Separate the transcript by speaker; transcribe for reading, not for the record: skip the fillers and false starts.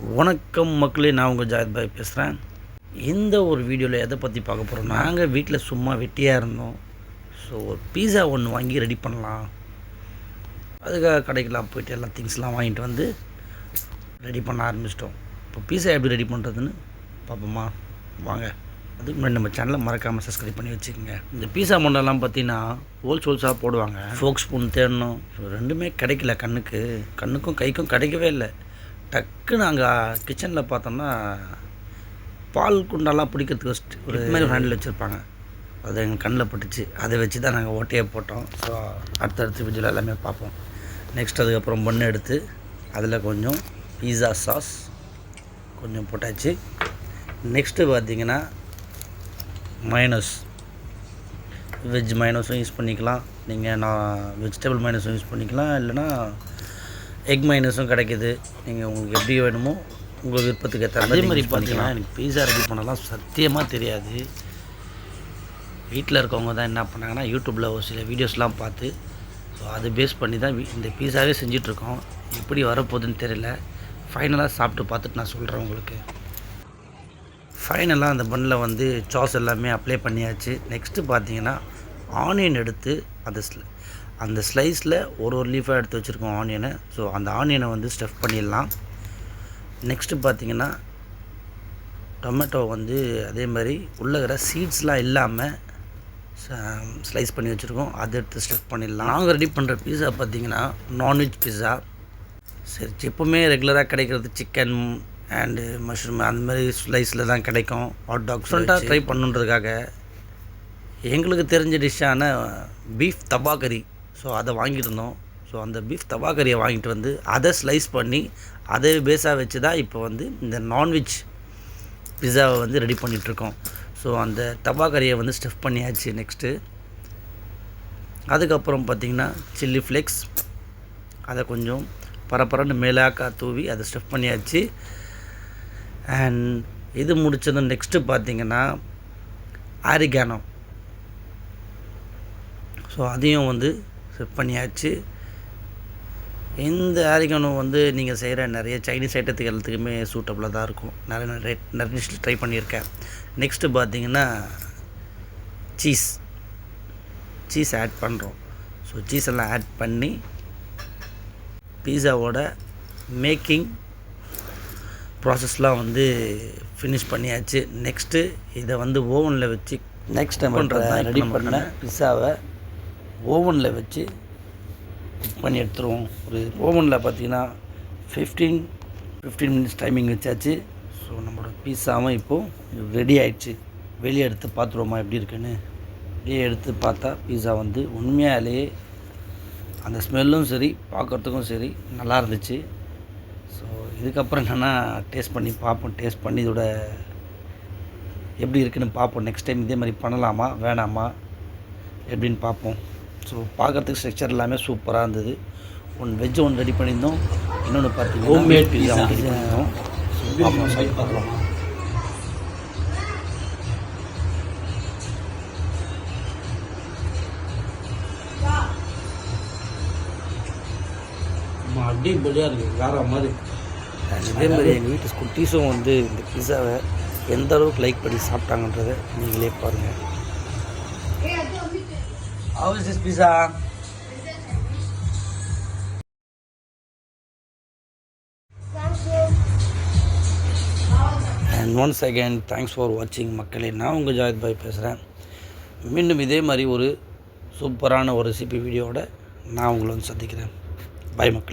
Speaker 1: வணக்கம் மக்களே, நான் உங்கள் ஜாயத் பாய் பேசுகிறேன். இந்த ஒரு வீடியோவில் எதை பற்றி பார்க்க போகிறோம், நாங்கள் வீட்டில் சும்மா வெட்டியாக இருந்தோம். ஸோ ஒரு பீஸா ஒன்று வாங்கி ரெடி பண்ணலாம். அதுக்காக கடைக்கெலாம் போய்ட்டு எல்லா திங்ஸ்லாம் வாங்கிட்டு வந்து ரெடி பண்ண ஆரம்பிச்சிட்டோம். இப்போ பீஸா எப்படி ரெடி பண்ணுறதுன்னு பார்ப்போமா வாங்க. அதுக்கு முன்னாடி நம்ம சேனலை மறக்காமல் சப்ஸ்கிரைப் பண்ணி வச்சுக்கோங்க. இந்த பீஸா மொண்டெல்லாம் பார்த்தீங்கன்னா ஹோல்ஸாக போடுவாங்க. ஃபோக் ஸ்பூன் தேடணும். ஸோ ரெண்டுமே கிடைக்கல, கண்ணுக்கும் கைக்கும் கிடைக்கவே இல்லை. டக்குன்னு அங்கே கிச்சனில் பார்த்தோம்னா பால் குண்டெல்லாம் பிடிக்கிறதுக்கு ஒரு மாதிரி ஹேண்டில் வச்சுருப்பாங்க. அது எங்கள் கண்ணில் பட்டுச்சு. அதை வச்சு தான் நாங்கள் ஓட்டையை போட்டோம். ஸோ அடுத்தடுத்து வீடியோவில் எல்லாமே பார்ப்போம். நெக்ஸ்ட் அதுக்கப்புறம் பண்ணு எடுத்து அதில் கொஞ்சம் பீஸா சாஸ் கொஞ்சம் போட்டாச்சு. நெக்ஸ்ட்டு பார்த்திங்கன்னா மைனஸ், வெஜ் மைனஸும் யூஸ் பண்ணிக்கலாம். நான் வெஜிடபிள் மைனஸும் யூஸ் பண்ணிக்கலாம், இல்லைனா எக் மைனஸும் கிடைக்கிது. நீங்கள் உங்களுக்கு எப்படி வேணுமோ உங்கள் விருப்பத்துக்கு ஏற்ற அதே மாதிரி பார்த்தீங்கன்னா எனக்கு பீஸா ரெடி பண்ணலாம் சத்தியமாக தெரியாது. வீட்டில் இருக்கவங்க தான் என்ன பண்ணாங்கன்னா யூடியூப்பில் ஒரு சில வீடியோஸ்லாம் பார்த்து ஸோ அதை பேஸ் பண்ணி தான் இந்த பீஸாவே செஞ்சிட்ருக்கோம். எப்படி வரப்போகுதுன்னு தெரியல. ஃபைனலாக சாப்பிட்டு பார்த்துட்டு நான் சொல்கிறேன் உங்களுக்கு. ஃபைனலாக அந்த பன்னில் வந்து சாஸ் எல்லாமே அப்ளை பண்ணியாச்சு. நெக்ஸ்ட்டு பார்த்தீங்கன்னா ஆனியன் எடுத்து அந்த ஸ்லைஸில் ஒரு லீஃபாக எடுத்து வச்சுருக்கோம் ஆனியனை. ஸோ அந்த ஆனியனை வந்து ஸ்டஃப் பண்ணிடலாம். நெக்ஸ்ட்டு பார்த்திங்கன்னா டொமேட்டோ வந்து அதே மாதிரி உள்ளகிற சீட்ஸ்லாம் இல்லாமல் ஸ்லைஸ் பண்ணி வச்சுருக்கோம். அதை எடுத்து ஸ்டஃப் பண்ணிடலாம். நாங்கள் ரெடி பண்ணுற பீஸா பார்த்திங்கன்னா நான்வெஜ் பீஸா. சரி, எப்போவுமே ரெகுலராக கிடைக்கிறது சிக்கன் அண்டு மஷ்ரூம் அந்த மாதிரி ஸ்லைஸில் தான் கிடைக்கும். ஹாட் டாக் டிஃப்ரெண்ட்டாக ட்ரை பண்ணுன்றதுக்காக எங்களுக்கு தெரிஞ்ச டிஷ்ஷான பீஃப் தவா கறி, ஸோ அதை வாங்கிட்டு இருந்தோம். ஸோ அந்த பீஃப் தவா கறியை வாங்கிட்டு வந்து அதை ஸ்லைஸ் பண்ணி அதை பேஸாக வச்சு தான் இப்போ வந்து இந்த நான்வெஜ் பிஸாவை வந்து ரெடி பண்ணிகிட்ருக்கோம். ஸோ அந்த தவா கறியை வந்து ஸ்டஃப் பண்ணியாச்சு. நெக்ஸ்ட்டு அதுக்கப்புறம் பார்த்திங்கன்னா சில்லி ஃப்ளேக்ஸ், அதை கொஞ்சம் பரப்பரன்னு மேலாக்கா தூவி அதை ஸ்டஃப் பண்ணியாச்சு. அண்ட் இது முடித்ததும் நெக்ஸ்ட்டு பார்த்திங்கன்னா ஆரிகானோ, ஸோ அதையும் வந்து செட் பண்ணியாச்சு. இந்த ஆரிகானோ வந்து நீங்கள் செய்கிற நிறைய சைனீஸ் ஐட்டத்துக்கு எல்லாத்துக்குமே சூட்டபுளாக தான் இருக்கும். நிறைய டிஷ்ஷில் ட்ரை பண்ணியிருக்கேன். நெக்ஸ்ட்டு பார்த்திங்கன்னா சீஸ் ஆட் பண்ணுறோம். ஸோ சீஸ் எல்லாம் ஆட் பண்ணி பீஸாவோட மேக்கிங் ப்ராசஸ்லாம் வந்து ஃபினிஷ் பண்ணியாச்சு. நெக்ஸ்ட்டு இதை வந்து ஓவனில் வச்சு நெக்ஸ்ட் ரெடி பண்ண பிஸாவை ஓவனில் வச்சு குக் பண்ணி எடுத்துருவோம். ஒரு ஓவனில் பார்த்திங்கன்னா 15 மினிட்ஸ் டைமிங் வச்சாச்சு. ஸோ நம்மளோட பீஸாவும் இப்போது ரெடி ஆகிடுச்சு. வெளியே எடுத்து பார்த்துருவோமா எப்படி இருக்குன்னு. வெளியே எடுத்து பார்த்தா பீஸா வந்து உண்மையாலேயே அந்த ஸ்மெல்லும் சரி பார்க்குறதுக்கும் சரி நல்லா இருந்துச்சு. ஸோ இதுக்கப்புறம் என்னென்னா டேஸ்ட் பண்ணி பார்ப்போம். டேஸ்ட் பண்ணி இதோட எப்படி இருக்குன்னு பார்ப்போம். நெக்ஸ்ட் டைம் இதே மாதிரி பண்ணலாமா வேணாமா எப்படின்னு பார்ப்போம். ஸோ பார்க்குறதுக்கு ஸ்ட்ரக்சர் எல்லாமே சூப்பராக இருந்தது. ஒன்று வெஜ் ஒன்று ரெடி பண்ணியிருந்தோம், இன்னொன்று பார்த்தீங்கன்னா ஹோம்மேட் பீஸா ரெடி பண்ணியிருந்தோம். பார்ப்போம், சரி பார்க்கலாம். அடிப்படியாக இருக்குது, வேறு மாதிரி. இதே மாதிரி எங்கள் வீட்டு குட்டீஸும் வந்து இந்த பிஸாவை எந்த அளவுக்கு லைக் பண்ணி சாப்பிட்டாங்கன்றதை நீங்களே பாருங்கள். How is this pizza?
Speaker 2: Thank you.
Speaker 1: And once again, thanks for watching மக்களே. நான் உங்கள் ஜாயத் பாய் பேசுகிறேன். மீண்டும் இதே மாதிரி ஒரு சூப்பரான ஒரு ரெசிபி வீடியோவோட நான் உங்களை வந்து சந்திக்கிறேன். பாய் மக்களே.